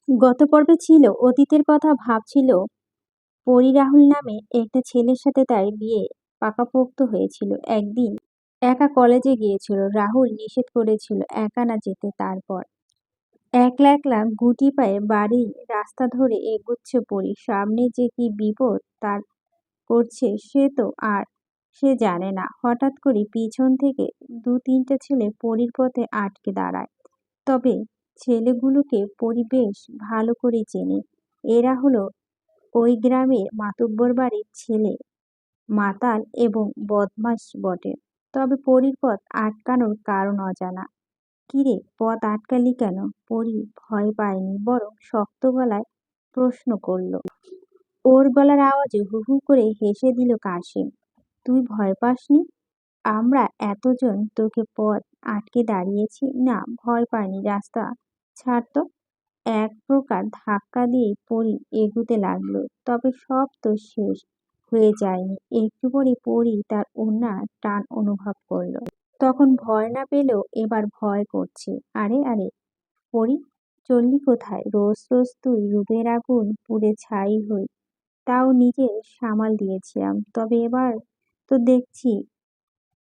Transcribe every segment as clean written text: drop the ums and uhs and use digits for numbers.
গত পর্বে ছিল অতীতের কথা ভাবছিল। পরি রাহুল নামে একটা ছেলের সাথে তার বিয়ে পাকাপোক্ত হয়েছিল। একদিন একা কলেজে গিয়েছিল। রাহুল নিষেধ করেছিল একা না যেতে। তারপর একলা একলা গুটি পায়ে বাড়ির রাস্তা ধরে এগুচ্ছে পরি। সামনে যে কি বিপদ তার করছে সে জানে না। হঠাৎ করে পিছন থেকে দু তিনটা ছেলে পরির পথে আটকে দাঁড়ায়। তবে ছেলেগুলোকে পরি বেশ ভালো করে চেনে। এরা হলো ওই গ্রামের মাতুব্বর বাড়ির ছেলে, মাতাল এবং বদমাশ বটে। তবে পরীর পথ আটকানোর কারণ অজানা। কিরে, পথ আটকালি কেন? পরী ভয় পায়নি, বরং শক্ত গলায় প্রশ্ন করল। ওর গলার আওয়াজে হু হু করে হেসে দিল কাশিম। তুই ভয় পাসনি? আমরা এতজন তোকে পথ আটকে দাঁড়িয়েছি। না, ভয় পাইনি। রাস্তা ছাড় তো। এক প্রকার ধাক্কা দিয়ে পরী এগুতে লাগলো। তবে সব তো শেষ হয়ে যায়নি। একটু পরে পরী তার ওড়নার টান অনুভব করলো। তখন ভয় না পেলেও এবার ভয় করছে। আরে আরে, পরী, চললি কোথায়? রোজ রোজ তুই রূপের আগুন পুড়ে ছাই হই, তাও নিজে সামাল দিয়েছিলাম। তবে এবার তো দেখছি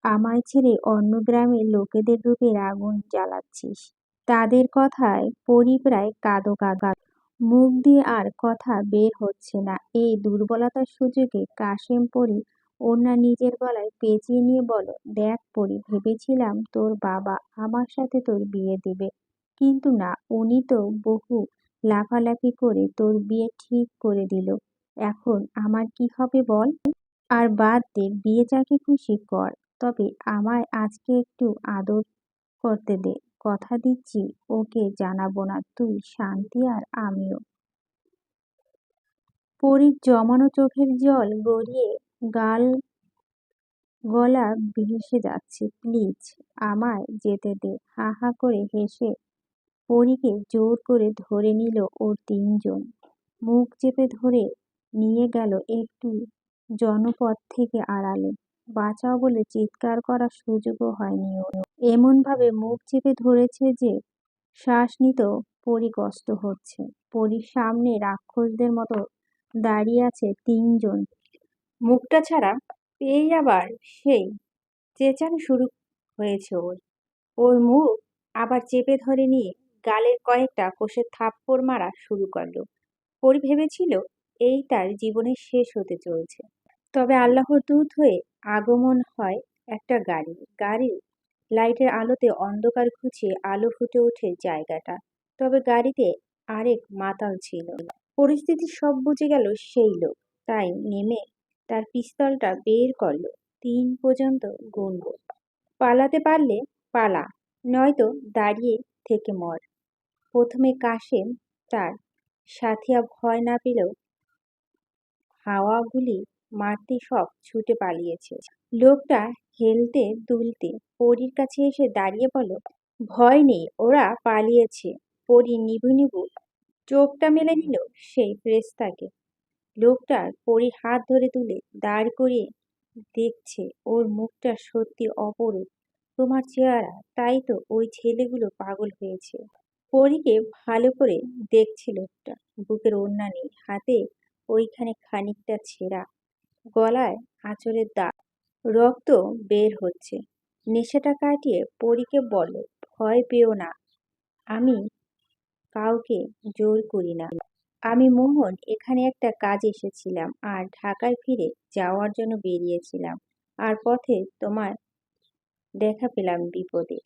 আমায় ছেড়ে অন্য গ্রামের লোকেদের রূপের আগুন জ্বালাচ্ছিস। তাদের কথায় পরি প্রায় কাঁদো কাঁদো। মুখ দিয়ে আর কথা বের হচ্ছে না। এই দুর্বলতার সুযোগে কাশেম পরি ওড়না নিজের গলায় পেঁচিয়ে নিয়ে বলল, দেখ পরি, ভেবেছিলাম তোর বাবা আমার সাথে তোর বিয়ে দেবে, কিন্তু না, উনি তো বহু লাফালাফি করে তোর বিয়ে ঠিক করে দিল। এখন আমার কি হবে বল? আর বাদ দে, বিয়ে যাকে খুশি কর, তবে আমায় আজকে একটু আদর করতে দে। কথা দিচ্ছি ওকে জানাবো না, তুই, শান্তি আর আমিও। পরীর জমানো চোখের জল গড়িয়ে গাল গলা ভেসে যাচ্ছে। প্লিজ, আমায় যেতে দে। হা হা করে হেসে পরীকে জোর করে ধরে নিল ওর তিনজন। মুখ চেপে ধরে নিয়ে গেল একটু জনপদ থেকে আড়ালে। বাঁচাও বলে চিৎকার করার সুযোগও হয়নি ওর। এমনভাবে মুখ চেপে ধরেছে যে শ্বাস নিতেও পরী কষ্ট হচ্ছে। পরীর সামনে রাক্ষসদের মতো দাঁড়িয়ে আছে তিনজন। মুখটা ছাড়া পেয়েই আবার সেই চেঁচানো শুরু হয়েছে ওর। ওর মুখ আবার চেপে ধরে নিয়ে গালের কয়েকটা কষে থাপ্পড় মারা শুরু করলো। পরি ভেবেছিল এই তার জীবনের শেষ হতে চলছে। তবে আল্লাহর দূত হয়ে আগমন হয় একটা গাড়ির লাইটের আলোতে অন্ধকার ঘুচিয়ে আলো ফুটে ওঠে জায়গাটা। তবে গাড়িতে আরেক মাতাল ছিল। পরিস্থিতি সব বুঝে গেল সেই লোক। তাই নেমে তার পিস্তলটা বের করলো। 3 পর্যন্ত গুনবো। পালাতে পারলে পালা, নয়তো দাঁড়িয়ে থেকে মর। প্রথমে কাশেম তার সাথীরা ভয় না পেলেও হাওয়া গুলি মারতে সব ছুটে পালিয়েছে। লোকটা হেলতে দুলতে পরীর কাছে এসে দাঁড়িয়ে বলল, ভয় নেই, ওরা পালিয়েছে। পরী নিভু নিভু চোখটা মেলে নিল সেই ফেরেশতাকে। লোকটার পরীর হাত ধরে তুলে দাঁড় করিয়ে দেখছে। ওর মুখটা সত্যি অপরূপ। তোমার চেহারা, তাই তো ওই ছেলেগুলো পাগল হয়েছে। পরীকে ভালো করে দেখছে লোকটা। বুকের ওড়না নেই, হাতে ওইখানে খানিকটা ছেঁড়া, গলায় আঁচলের দাগ, রক্ত বের হচ্ছে। নেশাটা কাটিয়ে পরীকে বলল, ভয় পেও না, আমি কাউকে জোর করি না। আমি মোহন, এখানে একটা কাজে এসেছিলাম আর ঢাকায় ফিরে যাওয়ার জন্য বেরিয়েছিলাম। আর পথে তোমার দেখা পেলাম বিপদে।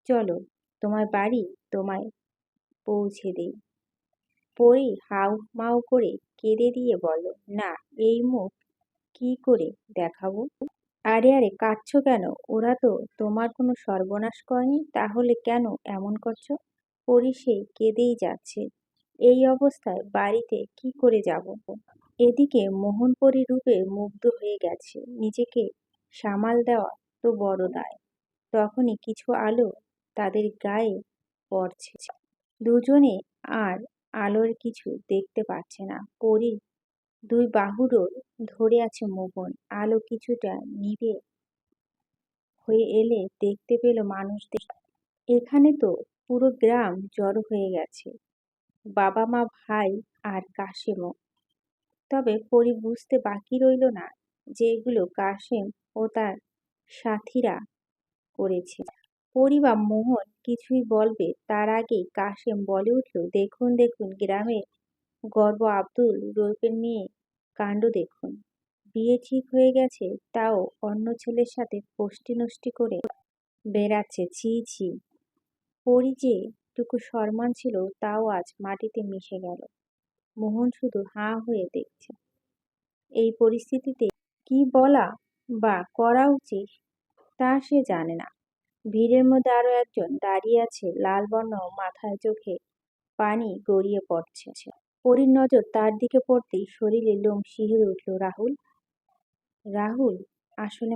চলো, তোমার বাড়ি তোমায় পৌঁছে দেই। পরী হাউ মাউ করে কেঁদে দিয়ে বলল, না, এই মুখ কি করে দেখাবো? আরে আরে, কাঁদছো কেন? ওরা তো তোমার কোনো সর্বনাশ করেনি, তাহলে কেন এমন করছো? পরী সেই কেঁদেই যাচ্ছে। এই অবস্থায় বাড়িতে কি করে যাব? এদিকে মোহন পরী রূপে মুগ্ধ হয়ে গেছে। নিজেকে সামাল দেওয়া তো বড় দায়। তখনই কিছু আলো তাদের গায়ে পড়ছে। দুজনে আর আলোর কিছু দেখতে পাচ্ছে না। পরীর দুই বাহুডোর ধরে আছে মোহন। আলো কিছুটা নিভে হয়ে এলে দেখতে পেল মানুষদের। এখানে তো পুরো গ্রাম জড়ো হয়ে গেছে। বাবা মা ভাই আর কাশেমও। তবে পরি বুঝতে বাকি রইল না যে এগুলো কাশেম ও তার সাথীরা করেছে। পরি বা মোহন কিছুই বলবে তার আগেই কাশেম বলে উঠল, দেখুন দেখুন, গ্রামের গর্ব আব্দুল রৌফের মেয়ে কাণ্ড দেখুন। বিয়ে ঠিক হয়ে গেছে, তাও অন্য ছেলের সাথে ফষ্টি নষ্টি করে বেড়াচ্ছে। ছি ছি। পরি যে টুকু সম্মান ছিল তাও আজ মাটিতে মিশে গেল। মোহন শুধু হাঁ হয়ে দেখছে। এই পরিস্থিতিতে কি বলা বা করা উচিত তা সে জানে না। ভিড়ের মধ্যে আরো একজন দাঁড়িয়ে আছে, লাল বর্ণ, মাথায় চোখে পানি গড়িয়ে পড়ছে। পরীর নজর তার দিকে পড়তেই শরীরে লোম শিহরে উঠল। রাহুল? রাহুল আসলে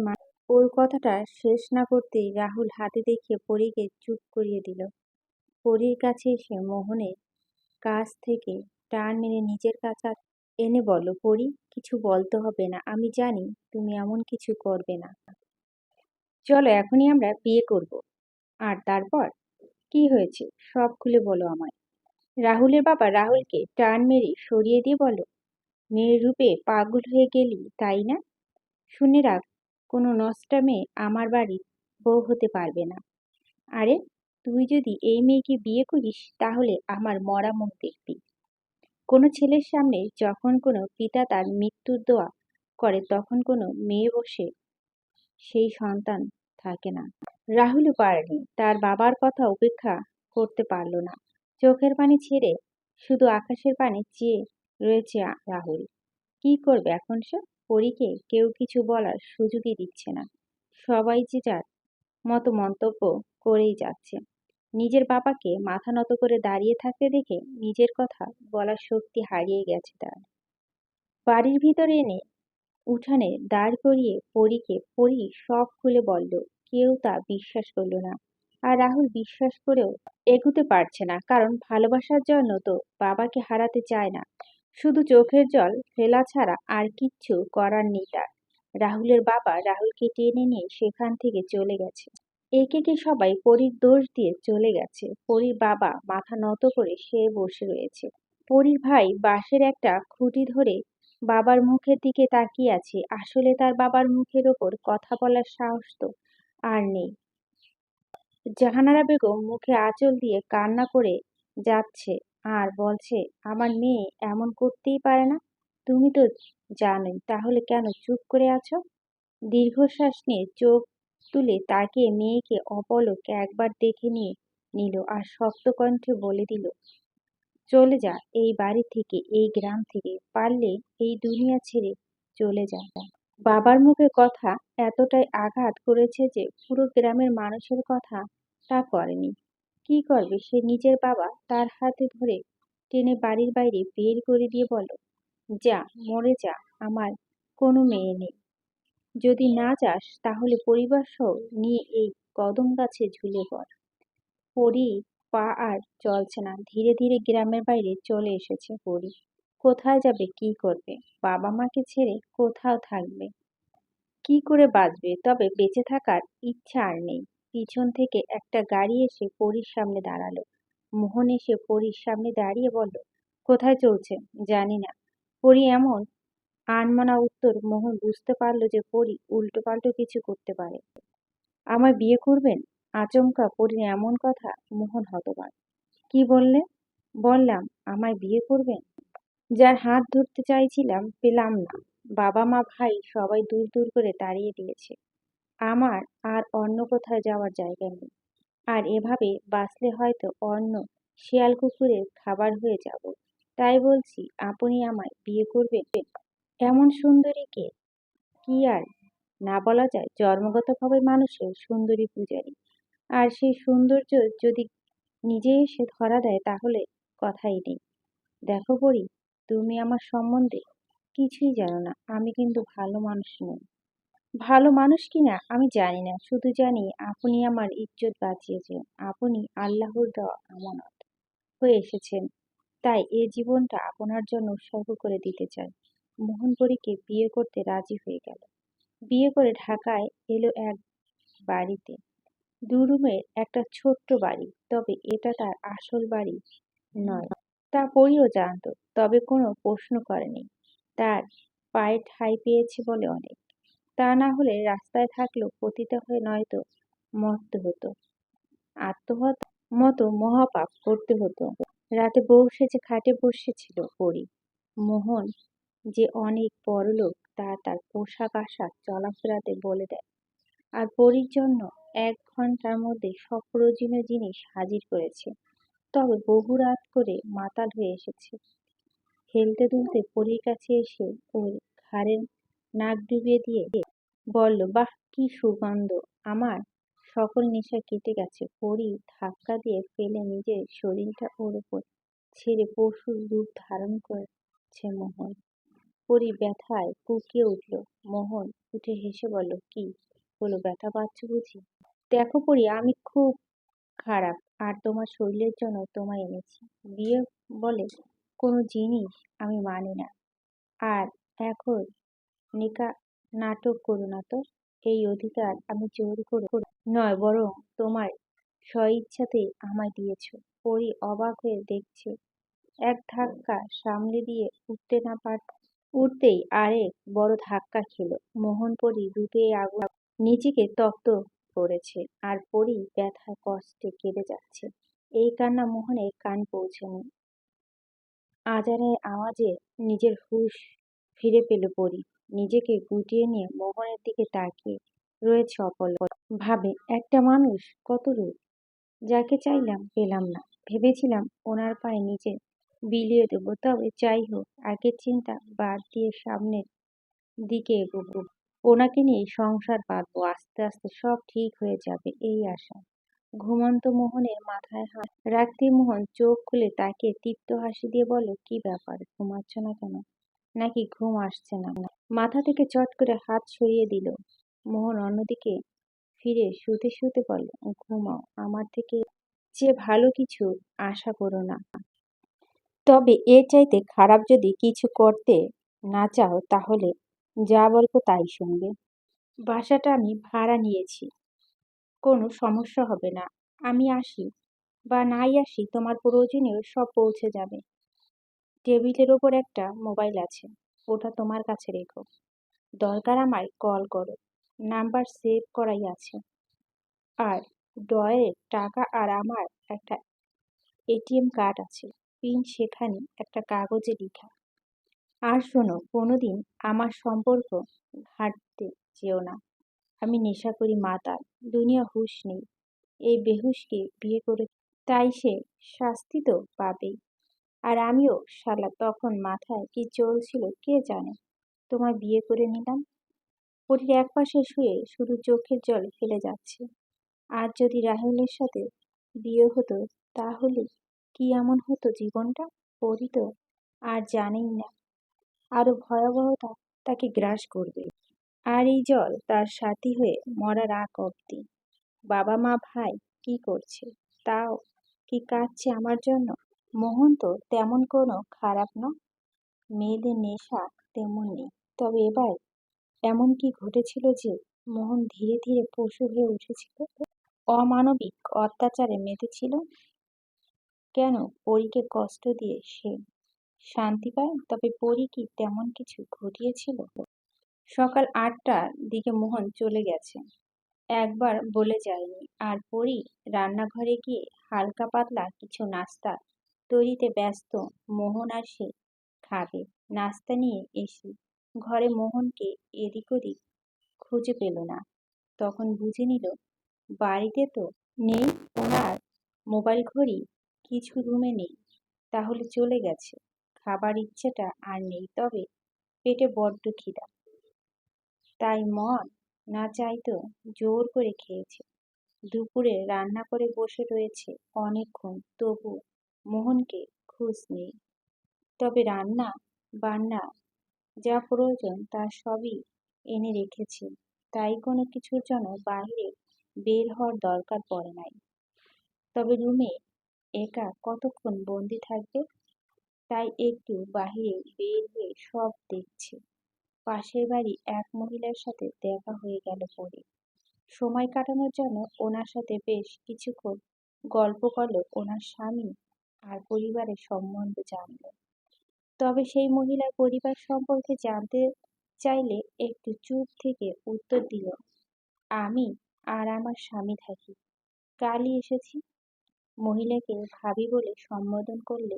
ওর কথাটা শেষ না করতেই রাহুল হাতে দেখিয়ে পরীকে চুপ করিয়ে দিল। পরীর কাছে এসে মোহনের কাছ থেকে টান মেরে নিজের কাছে এনে বলল, পরী, কিছু বলতে হবে না, আমি জানি তুমি এমন কিছু করবে না। চলো এখনই আমরা বিয়ে করব। আর তারপর কি হয়েছে সব খুলে বলো আমায়। রাহুলের বাবা রাহুলকে টান মেরে সরিয়ে দিয়ে বলল, মেয়ের রূপে পাগল হয়ে গেলি তাই না? শুনে রাখ, কোনো নষ্টা মেয়ে আমার বাড়ির বউ হতে পারবে না। আরে, তুই যদি এই মেয়েকে বিয়ে করিস তাহলে আমার মরা মুখ দেখবি। কোনো ছেলের সামনে যখন কোনো পিতা তার মৃত্যুর দোয়া করে তখন কোনো মেয়ে বসে সেই সন্তান থাকে না। রাহুলও পারেনি, তার বাবার কথা উপেক্ষা করতে পারল না। চোখের পানি ছেড়ে শুধু আকাশের পানে চেয়ে রয়েছে রাহুল। কি করবে এখন সে? পরীকে কেউ কিছু বলার সুযোগই দিচ্ছে না। সবাই যে যার মতো মন্তব্য করেই যাচ্ছে। নিজের বাবাকে মাথা নত করে দাঁড়িয়ে থাকতে দেখে নিজের কথা বলার শক্তি হারিয়ে গেছে তার। বাড়ির ভিতরে এনে উঠানে দাঁড় করিয়ে পরী সব খুলে বলল। কেউ তা বিশ্বাস করল না। আর রাহুল বিশ্বাস করেও এগুতে পারছে না, কারণ ভালোবাসার জন্য তো বাবাকে হারাতে চায় না। শুধু চোখের জল ফেলা ছাড়া আর কিচ্ছু করার নেই তার। রাহুলের বাবা রাহুলকে টেনে নিয়ে সেখান থেকে চলে গেছে। একে কে সবাই পরীর দোষ দিয়ে চলে গেছে। পরীর বাবা মাথা নত করে সে বসে রয়েছে। পরীর ভাই বাঁশের একটা খুঁটি ধরে বাবার মুখের দিকে তাকিয়ে আছে। আসলে তার বাবার মুখের ওপর কথা বলার সাহস তো আর নেই। জাহানারা বেগম মুখে আঁচল দিয়ে কান্না করে যাচ্ছে আর বলছে, আমার মেয়ে এমন করতেই পারে না। তুমি তো জানোই, তাহলে কেন চুপ করে আছো? দীর্ঘশ্বাস নিয়ে চোখ তুলে তাকিয়ে মেয়েকে অপলক একবার দেখে নিয়ে নিল আর শক্ত কণ্ঠে বলে দিল, চলে যা এই বাড়ি থেকে, এই গ্রাম থেকে, পারলে এই দুনিয়া ছেড়ে চলে যা। বাবার মুখে কথা এতটাই আঘাত করেছে যে পুরো গ্রামের মানুষের কথা তা করেনি। কি করবে সে? নিজের বাবা তার হাতে ধরে টেনে বাড়ির বাইরে বের করে দিয়ে বলল, যা, মরে যা, আমার কোনো মেয়ে নেই। যদি না যাস তাহলে পরিবার সহ নিয়ে এই কদম গাছে ঝুলে পড়। পরী পা আর চলছে না। ধীরে ধীরে গ্রামের বাইরে চলে এসেছে পরী। কোথায় যাবে, কি করবে? বাবা মাকে ছেড়ে কোথাও থাকবে, কি করে বাঁচবে? তবে বেঁচে থাকার ইচ্ছা আর নেই। পিছন থেকে একটা গাড়ি এসে পরীর সামনে দাঁড়ালো। মোহন এসে পরীর সামনে দাঁড়িয়ে বলল, কোথায় চলছে? জানি না। পরী এমন আনমনা উত্তর। মোহন বুঝতে পারল যে পরী উল্টোপাল্টো কিছু করতে পারে। আমায় বিয়ে করবেন? আচমকা পরীর এমন কথা মোহন হতবাক। কি বললে? বললাম আমায় বিয়ে করবেন। যার হাত ধরতে চাইছিলাম পেলাম না। বাবা মা ভাই সবাই দূর দূর করে তাড়িয়ে দিয়েছে। আমার আর অন্য কোথাও যাওয়ার জায়গা নেই। আর এভাবে বাঁচলে হয়তো অন্য শেয়াল কুকুরের খাবার হয়ে যাব। তাই বলছি, আপনি আমায় বিয়ে করবেন? এমন সুন্দরীকে কি আর না বলা যায়? জন্মগতভাবে মানুষের সুন্দরী পূজারী। আর সেই সৌন্দর্য যদি নিজে এসে ধরা দেয় তাহলে কথাই নেই। দেখো পরি, তুমি আমার সম্বন্ধে কিছুই জানো না। আমি কিন্তু ভালো মানুষ নই। ভালো মানুষ কিনা আমি জানি না, শুধু জানি আপনি আমার ইজ্জত বাঁচিয়েছেন। আপনি আল্লাহর দেওয়া আমানত হয়ে এসেছেন, তাই এ জীবনটা আপনার জন্য উৎসর্গ করে দিতে চাই। মোহনপুরীকে বিয়ে করতে রাজি হয়ে গেল। বিয়ে করে ঢাকায় এলো এক বাড়িতে। 2 রুমের একটা ছোট্ট বাড়ি, তবে এটা তার আসল বাড়ি নয়। তা পরিও জানত, তবে কোনো প্রশ্ন করেনি। তার পায়ে ঠাঁই পেয়েছে বলে অনেক। তা না হলে রাস্তায় থাকলেও পতিত হয়ে নয়তো মরতে হতো, আত্মহত্যা মতো মহাপাপ করতে হতো। রাতে বউ সেজে খাটে বসেছিল পরী। মোহন যে অনেক বড়লোক তা তার পোশাক আশাক চলাফেরাতে বলে দেয়। আর পরীর জন্য 1 ঘন্টার মধ্যে সব প্রয়োজনীয় জিনিস হাজির করেছে। তবে বহু রাত করে মাতাল হয়ে এসেছে। হেলতে দুলতে পরীর কাছে এসে ওর ঘাড়ে নাক ডুবিয়ে দিয়ে বলল, বাহ কি সুগন্ধ! আমার সকল নেশা কেটে গেছে। পরী ধাক্কা দিয়ে ফেলে নিজের শরীরটা ওর উপর ছেড়ে পশুর রূপ ধারণ করছে মোহন। পরী ব্যথায় কুঁকিয়ে উঠল। মোহন উঠে হেসে বলল, কি হলো, ব্যথা পাচ্ছ বুঝি? দেখো পরী, আমি খুব খারাপ, আর তোমার শরীরের জন্য তোমায় এনেছি। বিয়ে বলে কোনো জিনিস আমি মানি না। আর এখন নিকা নাটক করো না তো। এই অধিকার আমি জোর করে নয়, বরং তোমার স্বইচ্ছাতেই আমায় দিয়েছ। পরী অবাক হয়ে দেখছে। এক ধাক্কা সামলে দিয়ে উঠতেই আরেক বড় ধাক্কা খেল। মোহন পরীর রূপে আগুন নিজেকে তপ্ত করেছে, আর পরী ব্যথায় কষ্টে কেঁদে যাচ্ছে। এই কান্না মোহনের কান পৌঁছেনি। আজানের আওয়াজে নিজের হুঁশ ফিরে পেল পরী। নিজেকে গুটিয়ে নিয়ে মোহনের দিকে তাকিয়ে রয়েছে অপলক ভাবে। একটা মানুষ কত রূপ! যাকে চাইলাম পেলাম না। ভেবেছিলাম ওনার পায়ে নিজে বিলিয়ে দেবো। তবে যাই হোক, আগের চিন্তা বাদ দিয়ে সামনের দিকে এগোবো। ওনাকে নিয়ে সংসার বাঁধবো। আস্তে আস্তে সব ঠিক হয়ে যাবে, এই আশা। ঘুমন্ত মোহনের মাথায় হাত রাখতেই মোহন চোখ খুলে তাকিয়ে তৃপ্ত হাসি দিয়ে বলল, কি ব্যাপার, ঘুমাচ্ছ না কেন? নাকি ঘুম আসছে না? মাথা থেকে চট করে হাত সরিয়ে দিল। মোহন অন্যদিকে ফিরে শুতে শুতে বলল, ঘুমাও, আমার থেকে যে ভালো কিছু আশা করো না। তবে এর চাইতে খারাপ যদি কিছু করতে না চাও, তাহলে যা বলবো তাই শুনবে। বাসাটা আমি ভাড়া নিয়েছি, কোনো সমস্যা হবে না। আমি আসি বা নাই আসি, তোমার প্রয়োজনীয় সব পৌঁছে যাবে। টেবিলের ওপর একটা মোবাইল আছে, ওটা তোমার কাছে রেখো। দরকার আমায় কল করো, নাম্বার সেভ করাই আছে। আর ড্রয়ে টাকা আর আমার একটা এটিএম কার্ড আছে, পিন সেখানে একটা কাগজে লিখা। আর শোনো, কোনোদিন আমার সম্পর্ক ঘাঁটতে যেও না। আমি নেশাখোরি মাতাল, দুনিয়া হুঁশ নেই। এই বেহুশকে বিয়ে করে, তাই সে শাস্তি তো পাবেই। আর আমিও শালা তখন মাথায় কি চলছিল কে জানে, তোমায় বিয়ে করে নিলাম। পরীর একপাশে শুয়ে শুধু চোখের জল ফেলে যাচ্ছে। আর যদি রাহুলের সাথে বিয়ে হতো, তাহলে কি এমন হতো জীবনটা? পরী তো আর জানেই না, আরো ভয়াবহতা তাকে গ্রাস করবে। আর এই জল তার সাথী হয়ে মরার আগ অব্দি। বাবা মা ভাই কি করছে, তাও কি কাঁদছে আমার জন্য? মোহন তো তেমন কোনো খারাপ না, মেয়েদের নেশা তেমন নেই। তবে এবার এমন কি ঘটেছিল যে মোহন ধীরে ধীরে পশু হয়ে উঠেছিল, অমানবিক অত্যাচারে মেতেছিল? কেন পরীকে কষ্ট দিয়ে সে শান্তি পায়? তবে পরী কি তেমন কিছু ঘটিয়েছিল? সকাল 8টার দিকে মোহন চলে গেছে, একবার বলে যায়নি। আর পরী রান্নাঘরে গিয়ে হালকা পাতলা কিছু নাস্তা তৈরিতে ব্যস্ত। মোহন আর সে খাবে। নাস্তা নিয়ে এসে ঘরে মোহনকে এদিক ওদিক খুঁজে পেল না। তখন বুঝে নিল বাড়িতে তো নেই। ওনার মোবাইল ঘড়ি কিছু রুমে নেই, তাহলে চলে গেছে। খাবার ইচ্ছেটা আর নেই, তবে পেটে বড্ড খিদা। তাই মন না চাইতেও জোর করে খেয়েছে। দুপুরে রান্না করে বসে রয়েছে অনেকক্ষণ, তবু মোহনকে খোঁজ নেই। তবে রান্না বান্না যা প্রয়োজন তা সবই এনে রেখেছে, তাই কোনো কিছুর জন্য বাইরে বের হওয়ার দরকার পড়ে নাই। তবে রুমে একা কতক্ষণ বন্দি থাকবে, তাই একটু বাহিরে বের হয়ে সব দেখছে। পাশের বাড়ি এক মহিলার সাথে দেখা হয়ে গেল পরে। সময় কাটানোর জন্য ওনার সাথে বেশ কিছুক্ষণ গল্প করল ওনার স্বামী আর পরিবারের সম্বন্ধ জানল। তবে সেই মহিলার পরিবার সম্পর্কে জানতে চাইলে একটু চুপ থেকে উত্তর দিল, আমি আর আমার স্বামী থাকি, কালই এসেছি। মহিলাকে ভাবি বলে সম্বোধন করলে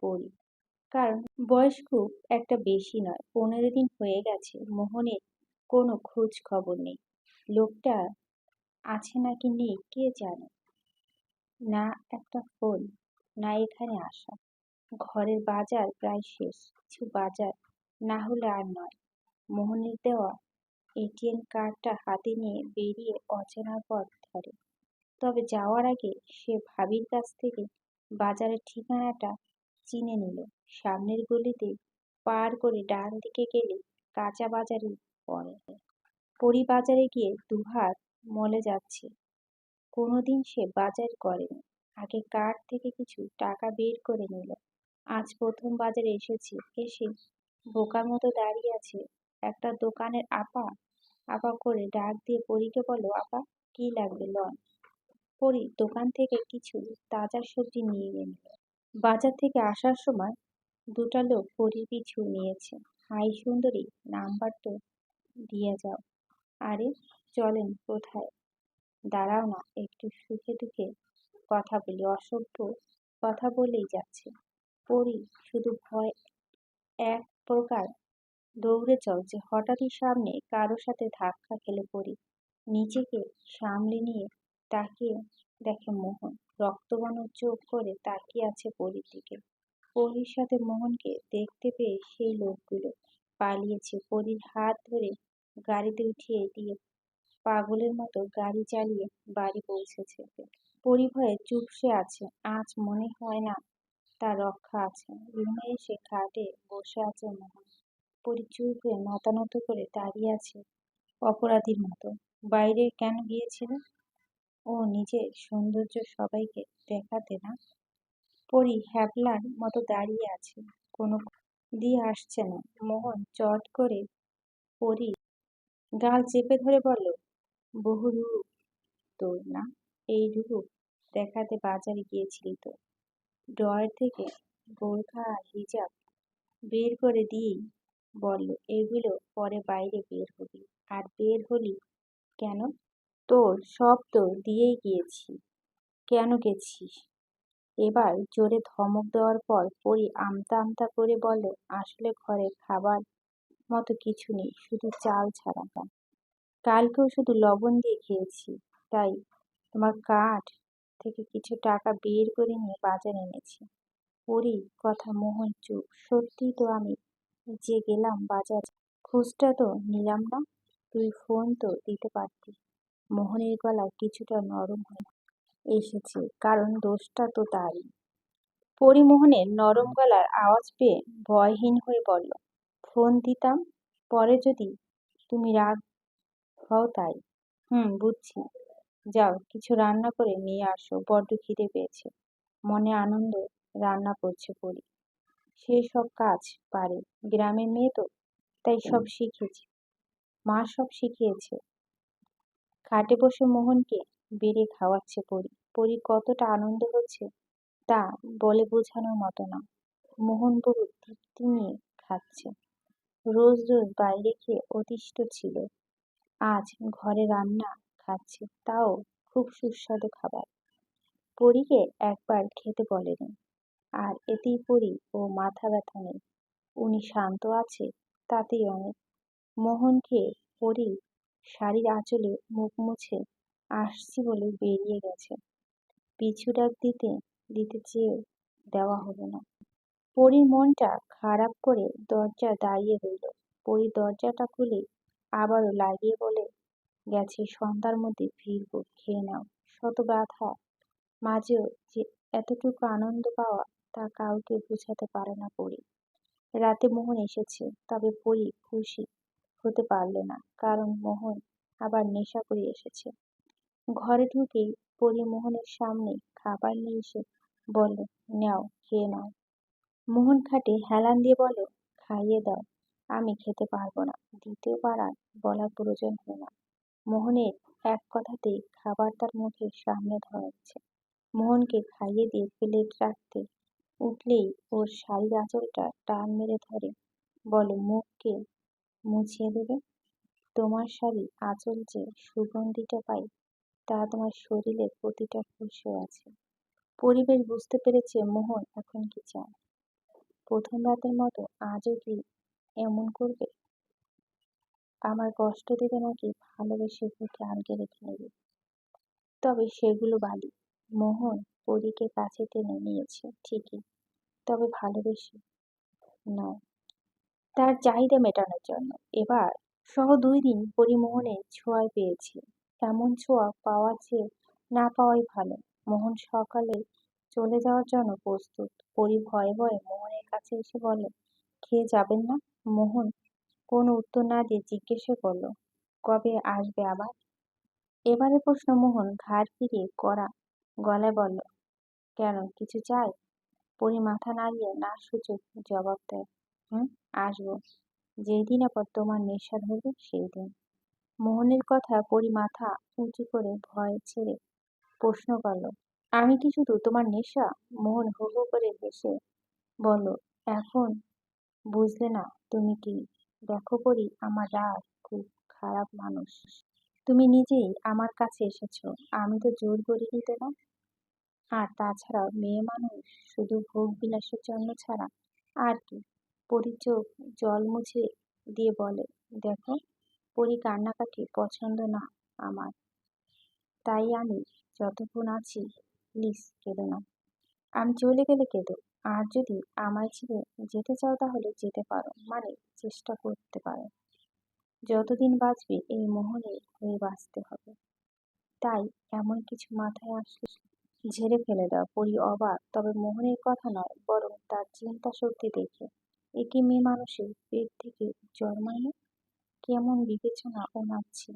পরি, কারণ বয়স খুব একটা বেশি নয়, 15 দিন হয়ে গেছে। মোহনের কোনো খোঁজ খবর নেই। লোকটা আছে নাকি নেই কে জানে। না একটা ফোন, না এখানে আসা। ঘরের বাজার প্রায় শেষ, কিছু বাজার না হলে আর নয়। মোহনের দেওয়া এটিএম কার্ডটা হাতে নিয়ে বেরিয়ে অচেনা পথ ধরে। তবে যাওয়ার আগে সে ভাবির কাছ থেকে বাজারের ঠিকানাটা চিনে নিল। সামনের গলিতে পার করে ডান দিকে গেলে কাঁচা বাজারে পড়ে। পরি বাজারে গিয়ে দুহাত মলে যাচ্ছে। কোনোদিন সে বাজার করেনি। আগে কার্ড থেকে কিছু টাকা বের করে নিল। আজ প্রথম বাজারে এসেছে। এসে বোকার মতো দাঁড়িয়ে আছে একটা দোকানের আপা। আপা করে ডাক দিয়ে পরীকে বলল, আপা কি লাগবে লন। পরী দোকান থেকে কিছু তাজা সবজি নিয়ে নিল। বাজার থেকে আসার সময় দুটা লোক পরীর পিছু নিয়েছে। হাই সুন্দরী, নাম্বার তো দিয়ে যাও। আরে চলেন কোথায়, দাঁড়াও না একটু সুখে দুঃখে কথা বলি। অসভ্য কথা বলেই যাচ্ছে। পরী শুধু ভয় এক প্রকার দৌড়ে চলছে। হঠাৎই সামনে কারো সাথে ধাক্কা খেলে পড়ি। নিজেকে সামলে নিয়ে তাকিয়ে দেখে মোহন রক্তবর্ণ চোখ করে তাকিয়ে আছে পরীর দিকে। পরীর সাথে মোহনকে দেখতে পেয়ে সেই লোকগুলো পালিয়েছে। পরীর হাত ধরে গাড়িতে উঠিয়ে দিয়ে পাগলের মতো গাড়ি চালিয়ে বাড়ি পৌঁছেছে। পরী ভয়ে চুপসে আছে। আজ মনে হয় না তার রক্ষা আছে। রুমে এসে খাটে বসে আছে মোহন। পরী চুপ হয়ে মাথা নত করে দাঁড়িয়ে আছে অপরাধীর মতো। বাইরে কেন গিয়েছিলে? ও নিজের সৌন্দর্য সবাইকে দেখাতে না? পরী হ্যাবলার মতো দাঁড়িয়ে আছে, কোনো দিয়ে আসছে না। মোহন চট করে পরী গাল চেপে ধরে বলল, বহু রূপ তোর না, এই রূপ দেখাতে বাজারে গিয়েছিলি তো? ড্রয়ার থেকে বোরখা আর হিজাব বের করে দিয়েই বলল, এগুলো পরে বাইরে বের হবি। আর বের হলি কেন? তোর সব তো দিয়েই গিয়েছি। কেন গেছিস? এবার জোরে ধমক দেওয়ার পর পরী আমতা আমতা করে বলল, আসলে ঘরে খাবার মতো কিছু নেই, শুধু চাল ছাড়া। কালকেও শুধু লবণ দিয়ে খেয়েছি, তাই তোমার কার্ড থেকে কিছু টাকা বের করে নিয়ে বাজারে এনেছি। পরী কথা মোহন চুপ। সত্যিই তো আমি যে গেলাম বাজারে, খোঁজটা তো নিলাম না। তুই ফোন তো দিতে পারতি। মোহনের গলা কিছুটা নরম হয়ে এসেছে, কারণ দোষটা তো তারই। পরিমোহনের নরম গলার আওয়াজ পেয়ে ভয়হীন হয়ে বলল, ফোন দিতাম পরে যদি তুমি রাগ হও তাই। বুঝছি। যাও কিছু রান্না করে নিয়ে আসো, বড্ড খিদে পেয়েছে। মনে আনন্দ রান্না করছে পরি। সে সব কাজ পারে, গ্রামের মেয়ে তো, তাই সব শিখেছে। মা সব শিখিয়েছে। খাটে বসে মোহনকে বেড়ে খাওয়াচ্ছে পরি। পরি কতটা আনন্দ হচ্ছে তা বলে বোঝানোর মতো না। মোহন বহু তৃপ্তি নিয়ে খাচ্ছে। রোজ রোজ বাইরে খেয়ে অতিষ্ঠ ছিল। আজ ঘরে রান্না খাচ্ছে, তাও খুব সুস্বাদু খাবার। পরীকে একবার খেতে বলেনি, আর এতেই পরী ও মাথা ব্যথা নেই। উনি শান্ত আছে, তাতেই অনেক। মোহন খেয়ে পরী শাড়ির আঁচলে মুখ মুছে আসছি বলে বেরিয়ে গেছে। পিছু ডাক দিতে দিতে চেয়েও দেওয়া হলো না। পরীর মনটা খারাপ করে দরজা দাঁড়িয়ে রইল। পরী দরজাটা খুলে আবারও লাগিয়ে বলে গেছে, সন্ধ্যার মধ্যে ফিরবো, খেয়ে নাও। শত ব্যথা মাঝেও যে এতটুকু আনন্দ পাওয়া তা কাউকে বোঝাতে পারে না পরী। রাতে মোহন এসেছে, তবে পরী খুশি হতে পারল না, কারণ মোহন আবার নেশা করে এসেছে। ঘরে ঢুকেই পরী মোহনের সামনে খাবার নিয়ে এসে বলল, নাও খেয়ে নাও। মোহন খাটে হেলান দিয়ে বলল, খাইয়ে দাও। আমি খেতে পারবো না। দ্বিতীয়বার আর বলার প্রয়োজন হয় না। মোহনের এক কথাতেই খাবার তার মুখের সামনে ধরাচ্ছে। মোহনকে খাইয়ে দিয়ে প্লেট রাখতে উঠলেই ওর শাড়ির আঁচলটা টান মেরে ধরে, বলে মুখকে মুছিয়ে দেবে। তোমার শাড়ির আঁচল যে সুগন্ধিটা পাই তা তোমার শরীরের প্রতিটা কোষে আছে। পরিবেশ বুঝতে পেরেছে মোহন এখন কি চায়। প্রথম রাতের মতো আজও কি এমন করবে? আমার কষ্ট দেবে নাকি ভালোবেসে বুকে আলগে রেখে নেবে? তবে সেগুলো বালি। মোহন পরীকে কাছে টেনে নিয়েছে ঠিকই, তবে ভালোবেসে নয়, তার চাহিদা মেটানোর জন্য। এবার সহ 2 দিন পরিমোহনের ছোঁয়ায় পেয়েছে। এমন ছোঁয়া পাওয়া চেয়ে না পাওয়াই ভালো। মোহন সকালে চলে যাওয়ার জন্য প্রস্তুত। পরি ভয়ে ভয়ে মোহনের কাছে এসে বলে, খেয়ে যাবেন না? মোহন কোনো উত্তর না দিয়ে জিজ্ঞেস করলো, কবে আসবে আবার? এবারে প্রশ্ন মোহন ঘাড় ফিরিয়ে কড়া গলায় বলল, কেন কিছু চাই? পরি মাথা নাড়িয়ে না সূচক জবাব দেয়, হুম, আসবো। যেই দিন আবার তোমার নেশা ধরবে সেই দিন। মোহনের কথা পরি মাথা উঁচু করে ভয় ছেড়ে প্রশ্ন করলো, আমি কি শুধু তোমার নেশা? মোহন হো হো করে হেসে বলল, এখন বুঝলে না তুমি কি? দেখো পরি, আমার রাগ খুব খারাপ মানুষ। তুমি নিজেই আমার কাছে এসেছো, আমি তো জোর করে নিতে না। আর তাছাড়া মেয়ে মানুষ শুধু ভোগ বিলাসের জন্য ছাড়া আর কি? পরি চোখ জল মুছে দিয়ে বলে, দেখো পরি, কান্নাকাটি পছন্দ না আমার। তাই আমি যতক্ষণ আছি প্লিজ কেঁদো না। আমি চলে গেলে কেঁদো। আর যদি আমায় ছেড়ে যেতে চাও তাহলে যেতে পারো, মানে চেষ্টা করতে পারো। যতদিন বাঁচবে এই মোহনের হয়ে বাঁচতে হবে। তাই এমন কিছু মাথায় আসলে ঝেড়ে ফেলে দাও। পরি অবাক, তবে মোহনের কথা নয় বরং তার চিন্তা শক্তি দেখে। এ কি মেয়ে মানুষের পেট থেকে জন্মায় না? কেমন বিবেচনা ও নাচছে!